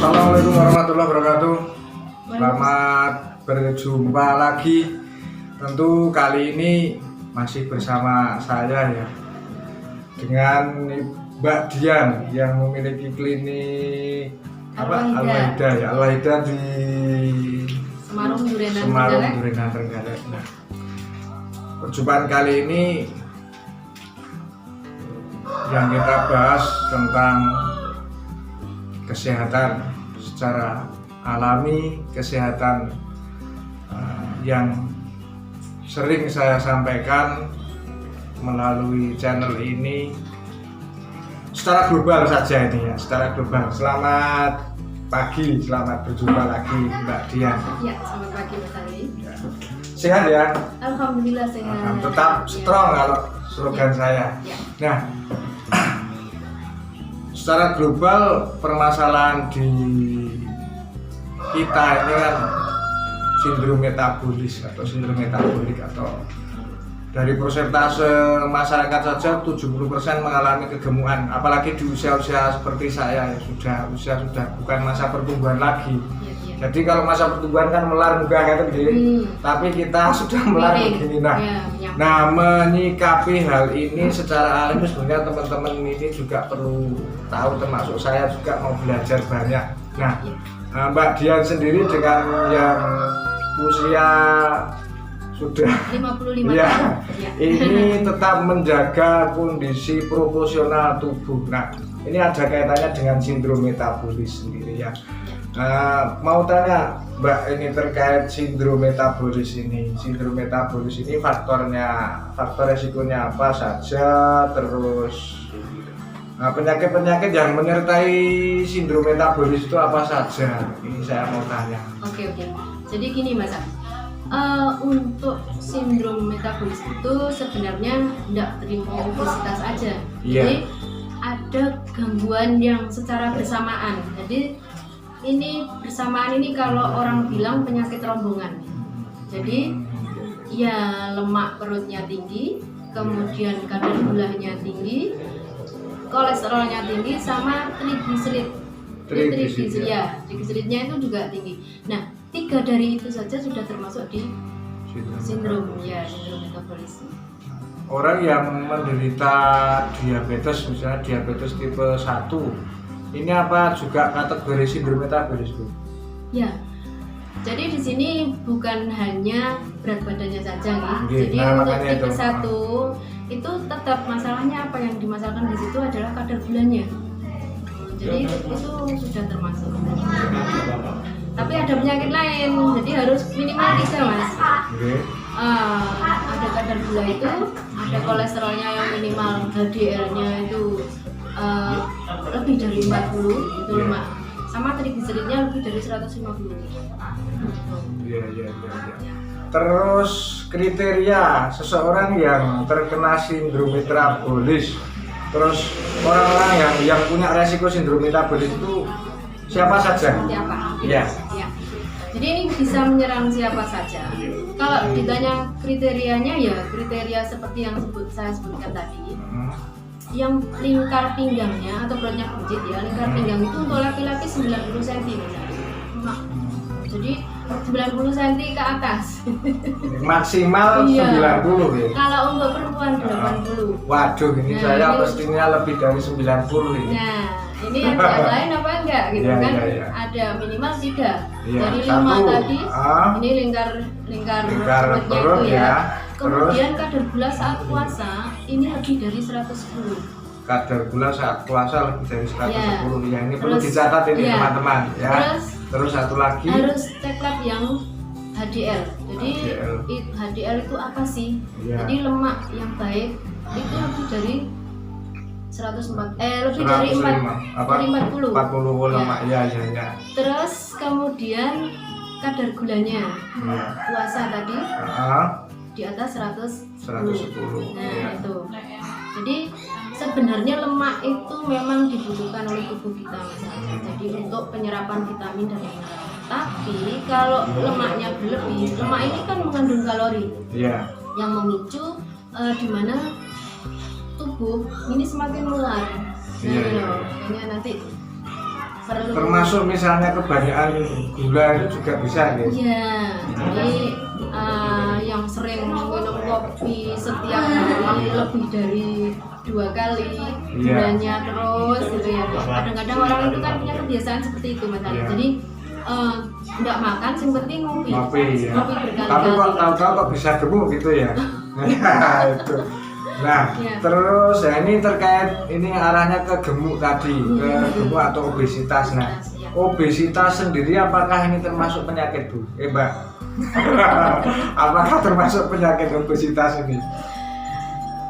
Assalamualaikum warahmatullahi wabarakatuh. Selamat berjumpa lagi. Tentu kali ini masih bersama saya ya, dengan Mbak Dian yang memiliki klinik Al-Wahida di Semarang Durenan Trenggalek. Nah, perjumpaan kali ini yang kita bahas tentang kesehatan secara alami, kesehatan yang sering saya sampaikan melalui channel ini secara global saja ini ya, secara global. Selamat pagi, selamat berjumpa lagi Mbak Dian. Ya, selamat pagi Mas Ali. Ya. Sehat ya? Alhamdulillah sehat. Tetap strong kalau slogan saya. Ya. Nah, secara global permasalahan di kita ini kan sindrom metabolis atau sindrom metabolik, atau dari persentase masyarakat saja 70% mengalami kegemukan, apalagi di usia-usia seperti saya ya, usia sudah bukan masa pertumbuhan lagi. Ya. Jadi kalau masa pertumbuhan kan melar enggak gitu begini, tapi kita sudah melar begini. Nah, menyikapi hal ini secara alami sebenarnya teman-teman ini juga perlu tahu, termasuk saya juga mau belajar banyak. Nah, Mbak Dian sendiri dengan yang usia sudah 55 ya, tahun. ini tetap menjaga kondisi proporsional tubuh. Nah, ini ada kaitannya dengan sindrom metabolis sendiri ya. Mau tanya Mbak, ini terkait sindrom metabolis ini. Sindrom metabolis ini faktor resikonya apa saja, terus penyakit-penyakit yang menyertai sindrom metabolis itu apa saja? Ini saya mau tanya. Oke. Jadi gini Mas, untuk sindrom metabolis itu sebenarnya tidak terima obesitas aja. Jadi ada gangguan yang secara bersamaan. Jadi ini bersamaan ini kalau orang bilang penyakit rombongan. Jadi ya lemak perutnya tinggi, kemudian kadar gulanya tinggi, kolesterolnya tinggi, sama trigliseridnya itu juga tinggi. Nah, 3 dari itu saja sudah termasuk di sindrom metabolis. Orang yang menderita diabetes, misalnya diabetes tipe 1, ini apa juga kategori sindrom metabolis, Bu? Ya. Jadi di sini bukan hanya berat badannya saja nih. Jadi untuk tipe 1 itu tetap masalahnya, apa yang dimasalahkan di situ adalah kadar gulanya. Jadi itu sudah termasuk. Tapi ada penyakit lain, jadi harus minimal 3 Mas. Ada kadar gula itu, ada kolesterolnya yang minimal, HDL-nya itu lebih dari 40, itu lemak, sama trigliseridnya lebih dari 150. Iya. Terus kriteria seseorang yang terkena sindrom metabolis, terus orang-orang yang punya resiko sindrom metabolis itu siapa saja? Iya. Jadi ini bisa menyerang siapa saja. Kalau ditanya kriterianya, ya kriteria seperti yang saya sebutkan tadi. Yang lingkar pinggangnya atau perutnya buncit ya, lingkar pinggang itu untuk laki-laki 90 cm misalnya. Jadi 90 cm ke atas. Maksimal 90 ya. Kalau untuk perempuan 80. Waduh, ini saya pastinya lebih dari 90 ini. Nah, ini ada yang lain apa enggak gitu kan? Ya. Ada minimal 3. Ya, dari 5 1, tadi, ini lingkar perutnya itu ya. Kemudian kadar gula saat puasa ini lebih dari 110. Kadar gula saat puasa lebih dari 110 ya. Ini perlu dicatat ini teman-teman ya. Terus satu lagi harus cek lab yang HDL. Jadi HDL itu apa sih? Jadi lemak yang baik itu lebih dari 40 lemak ya. Terus kemudian kadar gulanya puasa tadi di atas 110. Nah itu. Jadi sebenarnya lemak itu memang dibutuhkan oleh tubuh kita, jadi untuk penyerapan vitamin dan mineral. Tapi kalau lemaknya berlebih, lemak ini kan mengandung kalori yang memicu di mana tubuh ini semakin melar. Makanya nanti perlu. Termasuk misalnya kebanyakan gula itu juga bisa ya. Iya, jadi yang sering minum kopi setiap hari lebih dari 2 kali gulanya terus gitu ya. Kadang-kadang orang itu kan punya kebiasaan seperti itu Mas Ali. Iya. Jadi nggak makan, yang penting ngopi. Ngopi ya. Ngopi berkali-kali. Tapi kok tahu-tahu kok bisa gemuk gitu ya. Nah, itu. Nah, Ya. terus ya ini terkait ini arahnya ke gemuk tadi, ke gemuk atau obesitas. Nah, Ya. obesitas sendiri apakah ini termasuk penyakit, Bu? Mbak. Apakah termasuk penyakit obesitas ini?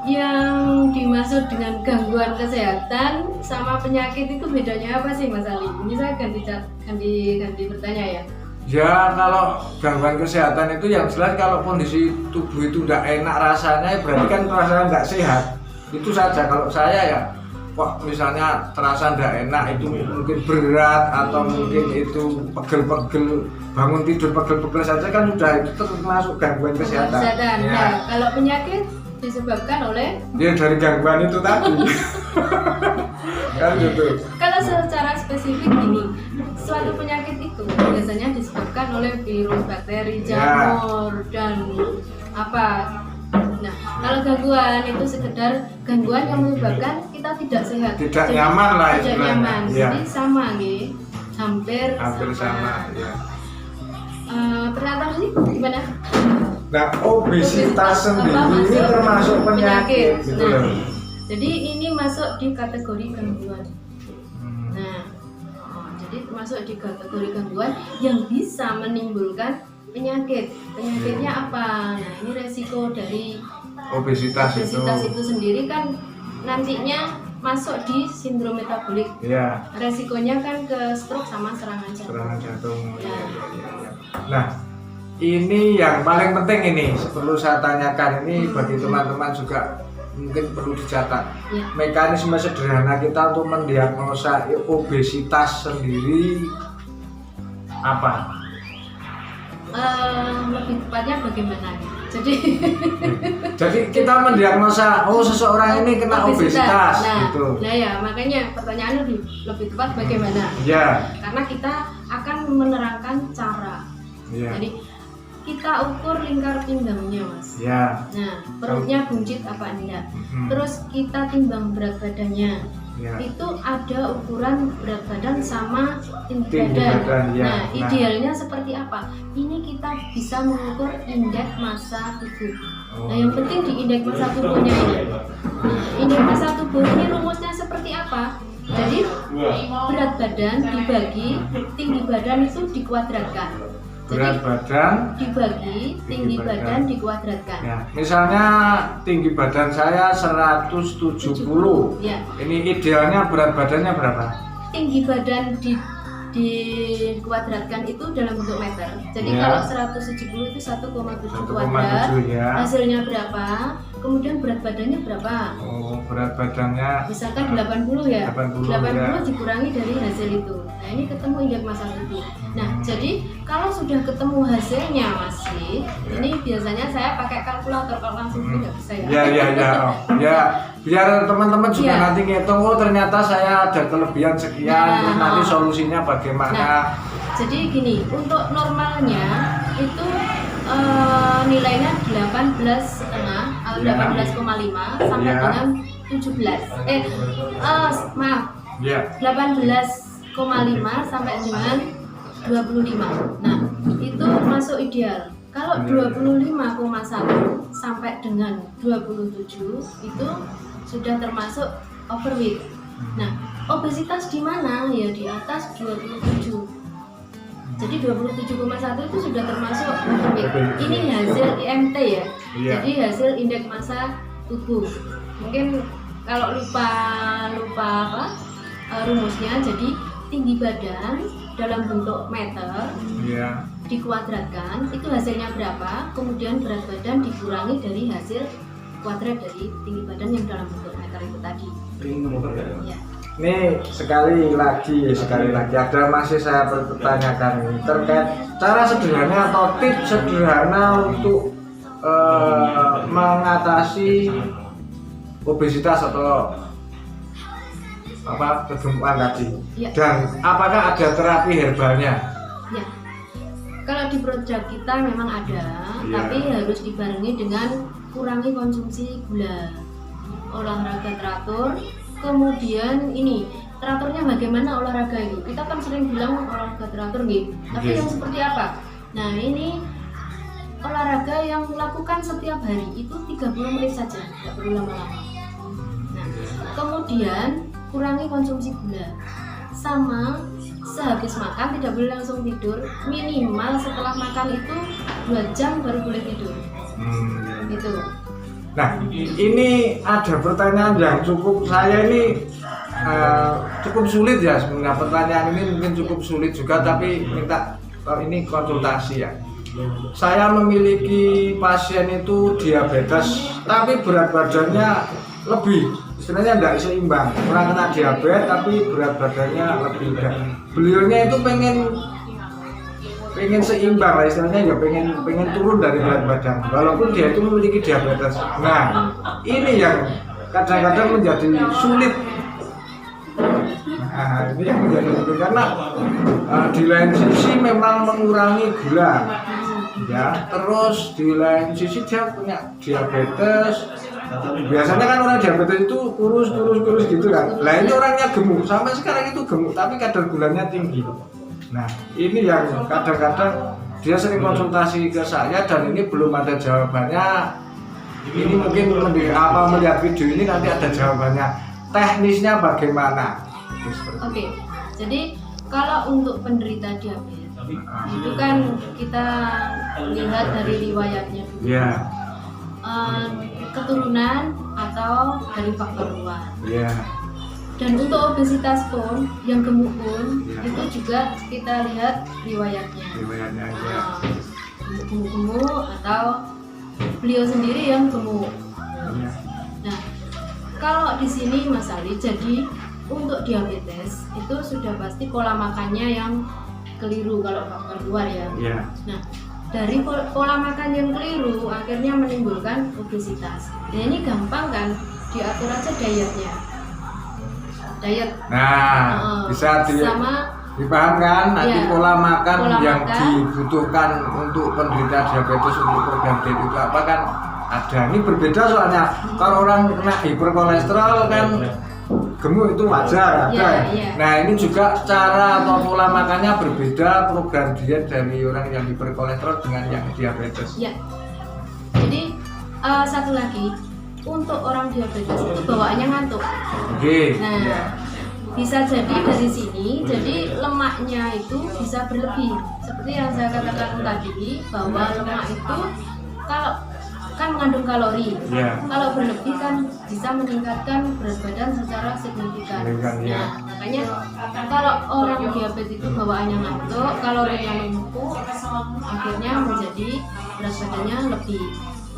Yang dimaksud dengan gangguan kesehatan sama penyakit itu bedanya apa sih Mas Ali? Ini saya ganti bertanya ya. Ya, kalau gangguan kesehatan itu yang jelas kalau kondisi tubuh itu tidak enak rasanya, berarti kan rasanya tidak sehat. Itu saja. Kalau saya ya, kok misalnya terasa tidak enak itu mungkin berat atau mungkin itu pegel-pegel, bangun tidur pegel-pegel saja kan sudah itu termasuk gangguan kesehatan. Ya. Nah, kalau penyakit disebabkan oleh Dia dari gangguan itu tadi. Kan gitu. kalau secara spesifik gini, suatu penyakit itu biasanya disebabkan oleh virus, bakteri, jamur dan apa. Nah, kalau gangguan itu sekedar gangguan yang menyebabkan kita tidak sehat, Tidak nyaman lah tidak istilahnya. nyaman. Ya. Jadi sama nih, hampir sama. Ya. Pernyataan sih gimana? Nah, obesitas sendiri ini termasuk penyakit, gitu Nah, loh. jadi ini masuk di kategori gangguan. Nah, jadi masuk di kategori gangguan yang bisa menimbulkan penyakit. Penyakitnya apa? Nah, ini resiko dari Obesitas itu sendiri kan nantinya masuk di sindrom metabolik. Ya, Resikonya kan ke stroke sama serangan jantung. serangan jantung. Ya. Nah, ini yang paling penting ini perlu saya tanyakan ini bagi teman-teman juga mungkin perlu dicatat. Ya. Mekanisme sederhana kita untuk mendiagnosa obesitas sendiri apa? Lebih tepatnya bagaimana? Jadi kita mendiagnosa seseorang ini kena obesitas Nah, gitu. nah ya makanya pertanyaan lebih tepat bagaimana? Ya. Karena kita akan menerangkan cara. Ya. Jadi kita ukur lingkar pinggangnya Mas. Ya. Nah, perutnya buncit apa enggak? Hmm. Terus kita timbang berat badannya. Ya. Itu ada ukuran berat badan sama tinggi Tinggi badan. badan, ya. Nah, Nah. idealnya seperti apa? Ini kita bisa mengukur indeks massa tubuh. Nah, yang penting di indeks massa tubuhnya ini. Nah, indeks massa tubuh ini rumusnya seperti apa? Jadi berat badan dibagi tinggi badan itu dikuadratkan. Berat badan Dibagi tinggi badan dikuadratkan. ya. Misalnya tinggi badan saya 170. Ya. Ini idealnya berat badannya berapa? Tinggi badan dikuadratkan itu dalam bentuk meter. Jadi Ya. kalau 170 itu 1,7 kuadrat. 1,7 ya. Hasilnya berapa? Kemudian berat badannya berapa? Oh, berat badannya Misalkan 80 ya. 80 ya. Dikurangi dari hasil itu. Nah, ini ketemu indeks massa tubuh. Nah, jadi kalau sudah ketemu hasilnya masih, ini biasanya saya pakai kalkulator, kalau langsung nggak bisa ya. Ya. Oh. Ya, biar teman-teman juga Ya. nanti ngitung ternyata saya ada kelebihan sekian, Nah, terus nanti solusinya bagaimana. Nah, jadi gini, untuk normalnya itu nilainya 18,5 atau Ya. 18,5 sampai Ya. dengan 17. Maaf, Ya. 18,5 sampai dengan 25. Nah, itu masuk ideal. Kalau 25,1 sampai dengan 27 itu sudah termasuk overweight. Nah, obesitas di mana? Ya di atas 27. Jadi 27,1 itu sudah termasuk overweight. Ini hasil IMT ya. Iya. Jadi hasil indeks massa tubuh. Mungkin kalau lupa apa rumusnya, jadi tinggi badan dalam bentuk meter Ya. dikuadratkan itu hasilnya berapa, kemudian berat badan dikurangi dari hasil kuadrat dari tinggi badan yang dalam bentuk meter itu tadi. Ya. Ini sekali lagi ada masih saya pertanyakan ini terkait cara sederhana atau tips sederhana untuk mengatasi obesitas atau kegemukan tadi. Ya. Dan apakah ada terapi herbalnya? Ya. Kalau di produk kita memang ada, Ya. tapi harus dibarengi dengan kurangi konsumsi gula, olahraga teratur, kemudian ini teraturnya bagaimana olahraga itu? Kita kan sering bilang olahraga teratur gitu, tapi Oke. yang seperti apa? Nah ini olahraga yang lakukan setiap hari itu 30 menit saja, tidak perlu lama-lama. Nah, kemudian kurangi konsumsi gula, sama sehabis makan tidak boleh langsung tidur, minimal setelah makan itu 2 jam baru boleh tidur. Gitu. Nah, ini ada pertanyaan yang saya ini cukup sulit ya sebenarnya. Pertanyaan ini mungkin cukup sulit juga, tapi minta ini konsultasi ya. Saya memiliki pasien itu diabetes, tapi berat badannya lebih, istilahnya tidak seimbang. Orang kena diabetes tapi berat badannya lebih. Beliaunya itu pengen seimbang lah, istilahnya ya pengen turun dari berat badan, walaupun dia itu memiliki diabetes. Nah, ini yang kadang-kadang menjadi sulit. Nah, ini yang menjadi sulit karena di lain sisi memang mengurangi gula, ya. Terus di lain sisi dia punya diabetes. Biasanya kan orang diabetes itu kurus gitu kan. Lah ini orangnya gemuk, sampai sekarang itu gemuk tapi kadar gulanya tinggi. Nah, ini yang kadang-kadang dia sering konsultasi ke saya dan ini belum ada jawabannya. Ini mungkin melihat video ini nanti ada jawabannya. Teknisnya bagaimana? Oke, jadi kalau untuk penderita diabetes itu kan kita lihat dari riwayatnya dulu. Ya. Keturunan atau dari faktor luar. Ya. Dan untuk obesitas pun, yang gemuk pun, Ya. itu juga kita lihat riwayatnya. Riwayatnya ya. Gemuk atau beliau sendiri yang gemuk. Ya. Nah, kalau di sini Mas Ali, jadi untuk diabetes itu sudah pasti pola makannya yang keliru kalau faktor luar ya. Ya. Nah, dari pola makan yang keliru akhirnya menimbulkan obesitas. Nah ini gampang kan, diatur aja dietnya. Diet. Nah, bisa sama dipahamkan nanti ya, pola makan yang makan dibutuhkan untuk penderita diabetes untuk program diet itu apa kan ada. Ini berbeda soalnya kalau orang kena hiperkolesterol kan gemuk itu wajar ada. Ya. Nah ini juga cara atau pola makannya berbeda program diet dari orang yang hiperkolesterol dengan yang diabetes. Ya. Jadi satu lagi untuk orang diabetes itu bawaannya ngantuk. Oke. Nah bisa jadi dari sini, jadi lemaknya itu bisa berlebih. Seperti yang saya katakan tadi bahwa lemak itu kalau kan mengandung kalori. Yeah. Kalau berlebih kan bisa meningkatkan berat badan secara signifikan. Yeah. Nah, makanya kalau orang diabetes itu bawaannya ngantuk, kalorinya menumpuk, akhirnya menjadi berat badannya lebih.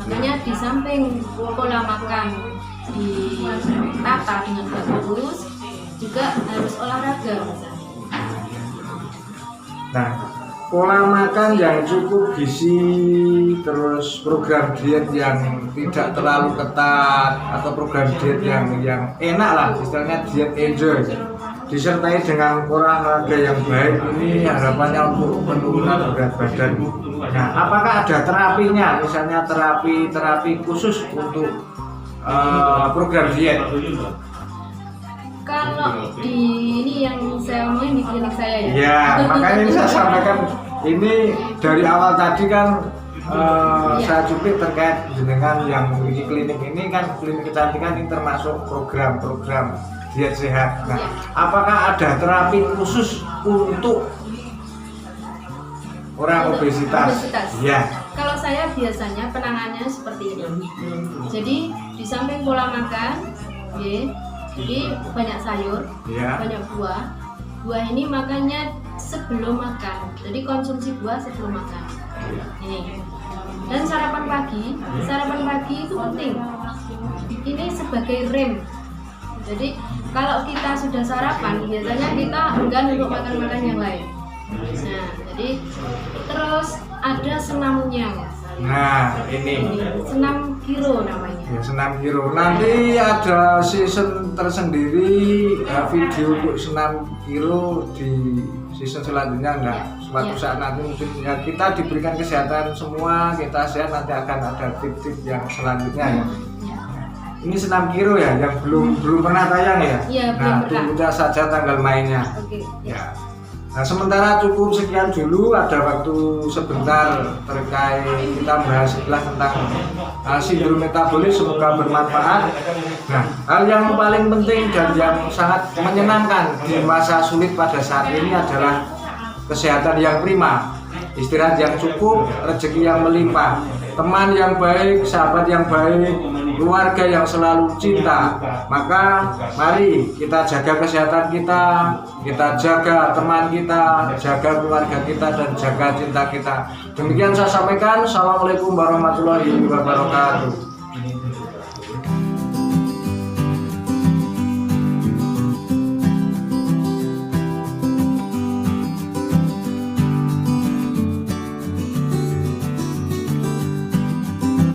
Makanya di samping pola makan ditata dengan bagus, juga harus olahraga. Nah, pola makan yang cukup gizi, terus program diet yang tidak terlalu ketat atau program diet yang enak lah, istilahnya diet enjoy, disertai dengan olahraga yang baik, ini harapannya untuk penurunan berat badan. Nah, apakah ada terapinya, misalnya terapi khusus untuk program diet? Kalau di ini yang saya omongin di klinik saya ya. Ya, makanya ini saya sampaikan ini dari awal tadi kan saya cuplik terkait dengan yang memiliki klinik ini kan klinik kecantikan ini termasuk program-program diet sehat. Nah, apakah ada terapi khusus untuk orang obesitas? Ya. Kalau saya biasanya penanganannya seperti ini. Jadi di samping pola makan, jadi banyak sayur, banyak buah. Buah ini makannya sebelum makan. Jadi konsumsi buah sebelum makan. Ini. Dan sarapan pagi itu penting. Ini sebagai rem. Jadi kalau kita sudah sarapan, biasanya kita enggan untuk makan yang lain. Nah, jadi terus ada senamnya. Nah, ini senam giro namanya. Ya, senam hero. Nanti ada season tersendiri video untuk senam hero di season selanjutnya enggak. Suatu saat nanti mungkin ya kita diberikan kesehatan semua, kita sehat, nanti akan ada tips-tips yang selanjutnya ya. Ini senam hero ya yang belum pernah tayang ya. Iya, Nah, belum tunggu saja tanggal mainnya. Oke. Ya. Nah, sementara cukup sekian dulu, ada waktu sebentar terkait kita bahas setelah tentang sindrom metabolis, semoga bermanfaat. Nah, hal yang paling penting dan yang sangat menyenangkan di masa sulit pada saat ini adalah kesehatan yang prima, istirahat yang cukup, rezeki yang melimpah, teman yang baik, sahabat yang baik, keluarga yang selalu cinta. Maka mari kita jaga kesehatan kita jaga teman kita, jaga keluarga kita, dan jaga cinta kita. Demikian saya sampaikan. Assalamualaikum warahmatullahi wabarakatuh.